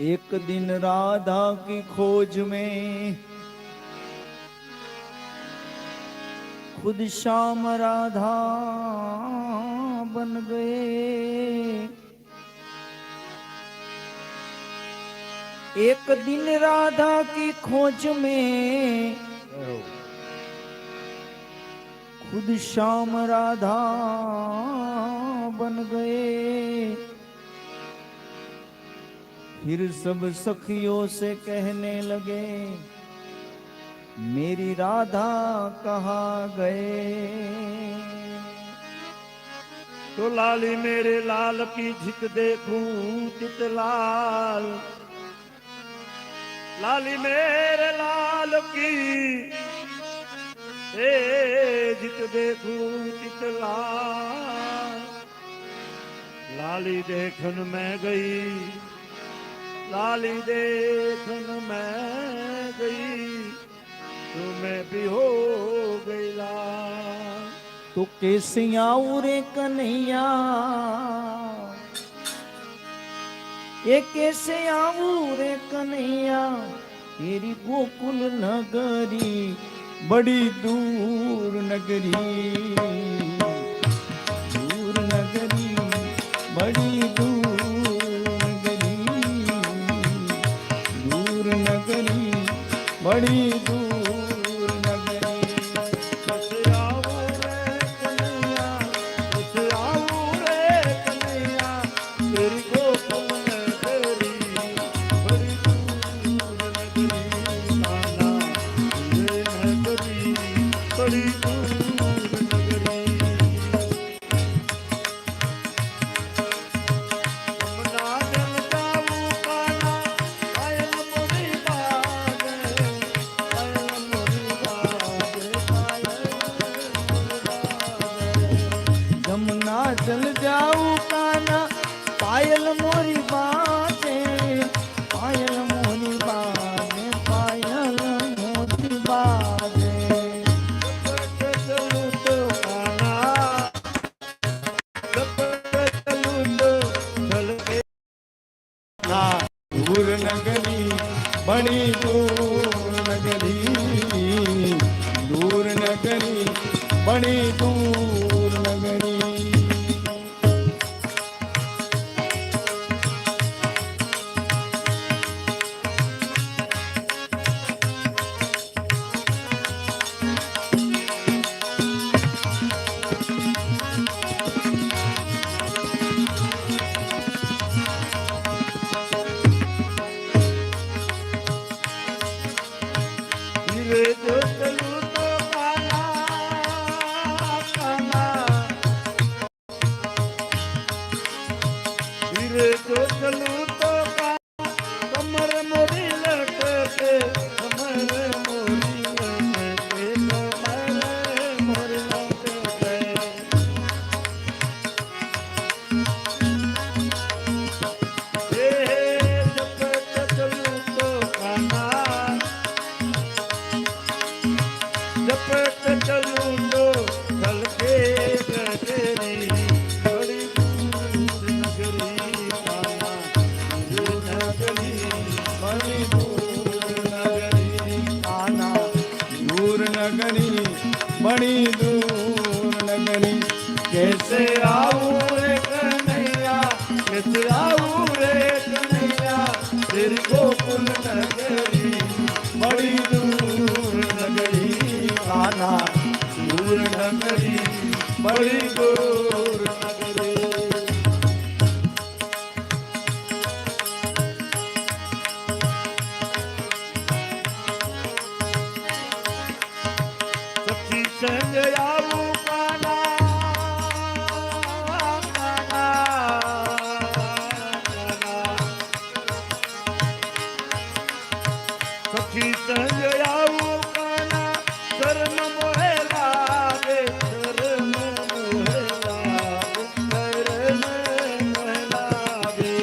एक दिन राधा की खोज में खुद श्याम राधा बन गए। एक दिन राधा की खोज में खुद श्याम राधा बन गए। फिर सब सखियों से कहने लगे मेरी राधा कहाँ गए। तो लाली मेरे लाल की झिक देखूं चित लाल, लाली मेरे लाल की झिक देखूं चित लाल। लाली देखन मैं गई, लाली देखन मैं गई, तो मैं भी हो गई लाल। तो कैसे आऊं रे कन्हैया, ये कैसे आऊं रे कन्हैया, तेरी गोकुल नगरी बड़ी दूर नगरी। दूर नगरी बड़ी दूर नगरी, दूर नगरी बड़ी दूर नगरी। कैसे आऊं रे कन्हैया, कैसे आऊं रे कन्हैया, तेरी गोकुल नगरी बड़ी दूर नगरी। नाना ये नगरी बड़ी दूर नगरी। यमुना जल जाऊं काना, पायल मोरी बाजे, पायल मोरी बाजे, पायल मोरी बाजे। जमुना चल जाऊं काना, पायल मोरी बाजे, पायल मोरी बाजे, पायल मोरी बाजे। जब चलूं तो काना, जब चलूं तो चल के ना दूर नगरी बड़ी दूर नगरी, दूर नगरी बड़ी दूर नगरी। धीरे जो चलूं तो काना, काना, धीरे जो चलूं तो काना, कमर मोरी लटके, कमर मोरी लटके, कमर मोरी लटके। जब चलूं तो काना, जब चलूं तो चल के गगरी बड़ी दूर नगरी। काना दूर नगरी बड़ी दूर नगरी, काना दूर नगरी बड़ी दूर नगरी। कैसे आऊं रे कन्हैया, कैसे आऊं रे कन्हैया, तेरी गोकुल नगरी बड़ी दूर नगरी। काना दूर नगरी बड़ी दूर नगरी। सखी संग आऊं काना, काना, काना। सखी संग आऊं काना, शर्म मोहे लागे, शर्म मोहे लागे, शर्म मोहे लागे।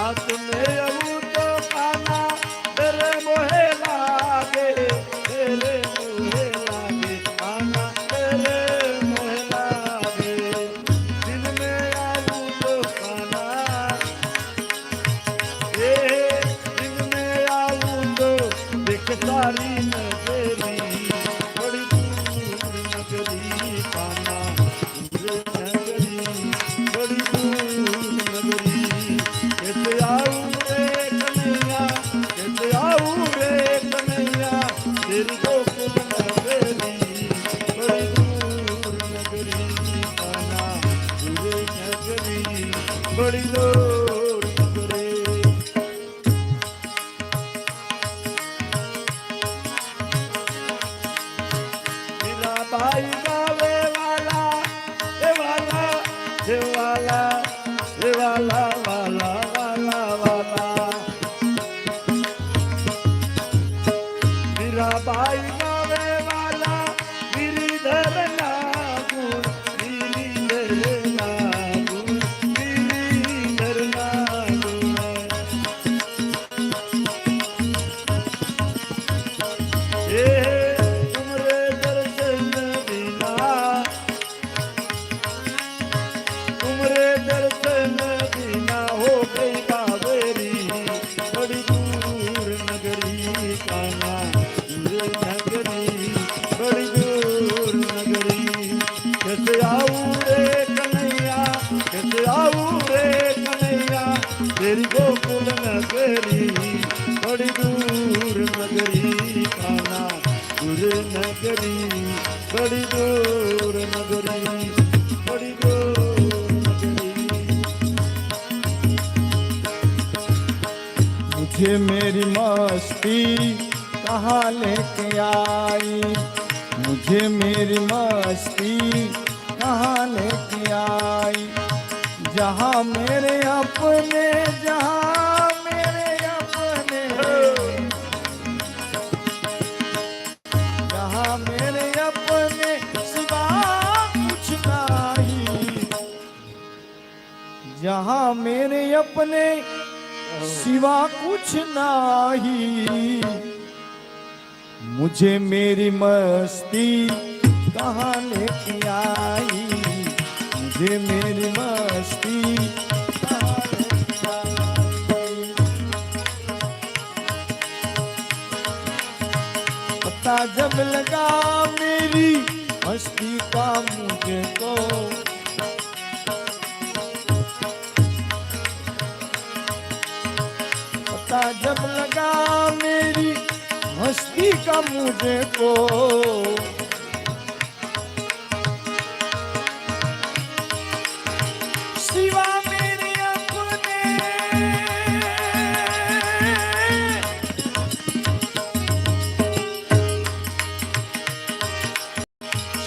रात में आऊं तो काना तेरे मोहे लागे, तेरे मोहे लागे काना तेरे मोहे लागे। दिन में आऊं तो काना दिन में आऊं तो देख सारी नगरी, बड़ी दूर नगरी काना नगरी, बड़ी दूर नगरी। कैसे आऊं रे कन्हैया, कैसे आऊं रे कन्हैया, तेरी गोकुल नगरी, बड़ी दूर नगरी काना दूर नगरी, बड़ी दूर नगरी। भाई गावे वाला ए वाला ए वाला ए वाला वाला वाला वाला। मेरा भाई गावे वाला गिरिधर नागुर, गिरिधर नागुर, गिरिधर नागुर। तुमरे दर्शन बिना, तुमरे दर्शन बिना हो गई कावेरी, बड़ी दूर नगरी काना दूर नगरी, बड़ी दूर नगरी। कैसे आऊं रे कन्हैया, कैसे आऊं रे कन्हैया, तेरी गोकुल नगरी, बड़ी दूर नगरी काना दूर नगरी, बड़ी दूर नगरी, बड़ी दूर नगरी। मुझे मेरी मस्ती कहाँ लेके आई, मुझे मेरी मस्ती कहाँ लेके आई। जहाँ मेरे अपने, जहाँ मेरे अपने, जहाँ मेरे अपने सिवा कुछ नहीं, जहाँ मेरे अपने सिवा कुछ नहीं। मुझे मेरी मस्ती कहाँ लेके आई, मुझे मेरी मस्ती कहाँ लेके आई। पता जब लगा मेरी मस्ती का मुझको, पता जब लगा मेरी मस्ती का मुझको, सिवा मेरे अपने,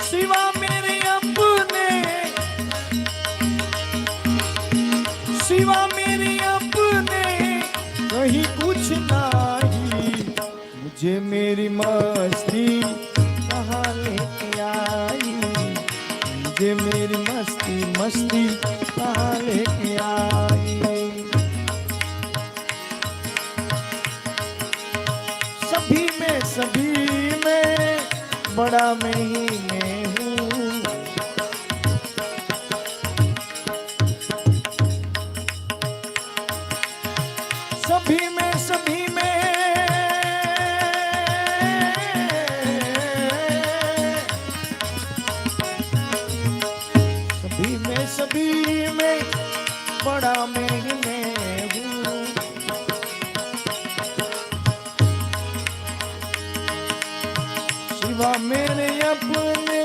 सिवा मेरे अपने, सिवा मेरे अपने कहीं कुछ नहीं। मुझे मेरी मस्ती कहाँ लेके आई, मुझे मेरी मस्ती मस्ती कहाँ लेके आई। सभी में बड़ा मैं ही मैं हूँ। सभी में बड़ा मैं ही मैं हूँ। शिवा मेरे अपने,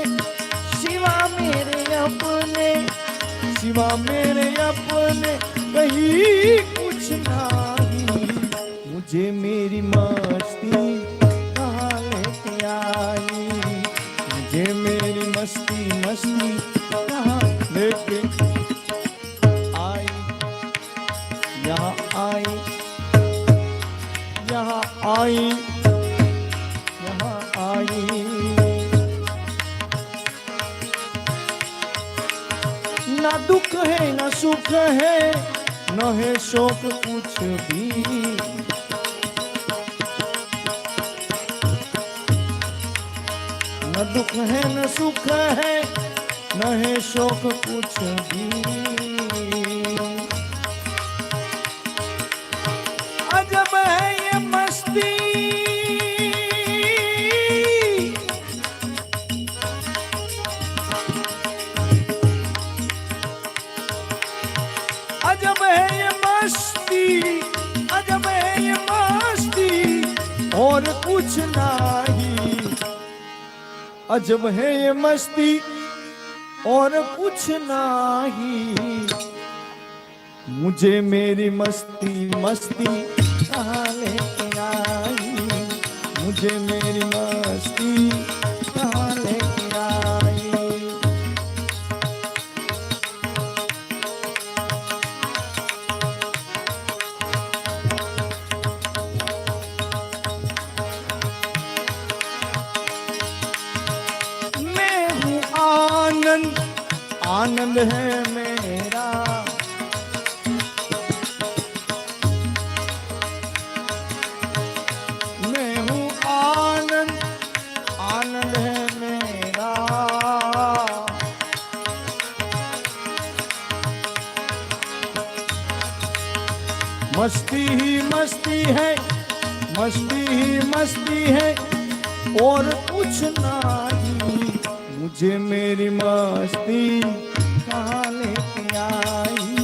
शिवा मेरे अपने, शिवा मेरे अपने कहीं कुछ नहीं। मुझे मेरी मस्ती कहाँ लेके आई, मुझे मेरी मस्ती मस्ती कहाँ लेके आई। यहाँ आई, यहाँ आई, यहाँ आई। ना दुख है ना सुख है, न है शोक कुछ भी, न दुख है न सुख है, न है शोक कुछ भी। अजब है ये मस्ती, अजब है ये मस्ती, अजब है ये मस्ती और कुछ नहीं। अजब है ये मस्ती और कुछ नहीं। मुझे मेरी मस्ती मस्ती कहाँ लेके आई, मुझे मेरी मस्ती कहाँ लेके आई। मैं हूँ आनंद, आनंद है मेरा, मैं हूँ आनंद, आनंद है मेरा। मस्ती ही मस्ती है, मस्ती ही मस्ती है और कुछ नहीं। मुझे मेरी मस्ती कहाँ लेके आई,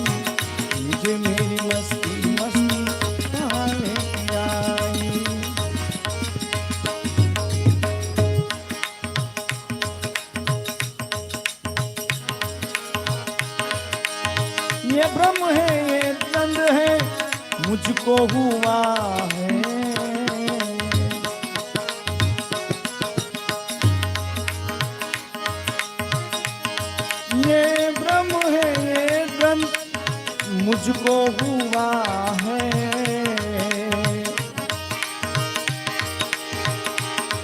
मुझे मेरी मस्ती मस्ती कहाँ लेके आई। ये भ्रम है ये दंड है मुझको हुआ है। ये भ्रम है ये दंड मुझको हुआ है।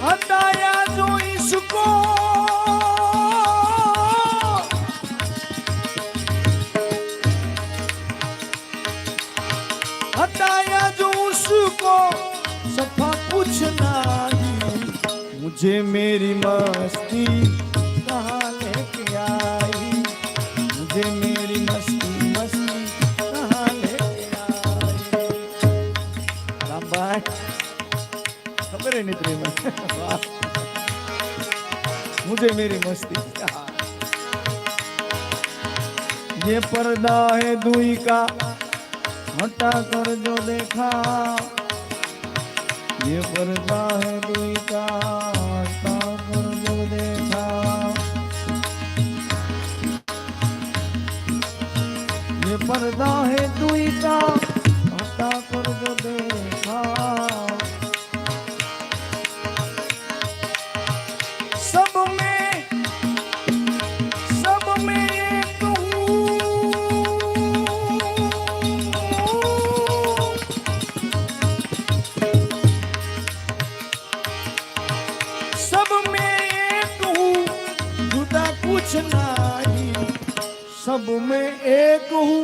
हटाया जो इसको, हटाया जो उसको, सफा कुछ नहीं। मुझे मेरी मस्ती कहाँ लेके आई, मुझे मेरी मस्ती मस्ती कहाँ लेके आई। रामबाई खबर है नहीं तुम्हें, मुझे मेरी मस्ती कहाँ। ये पर्दा है दुई का हटा कर जो देखा, ये पर्दा है दुई का हटा कर जो देखा। ये पर्दा है दुई का हटा कर जो देखा। सब में एक हूँ, सब में एक हूँ जुदा कुछ नहीं। सब में एक हूँ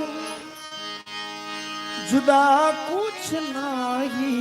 जुदा कुछ नहीं।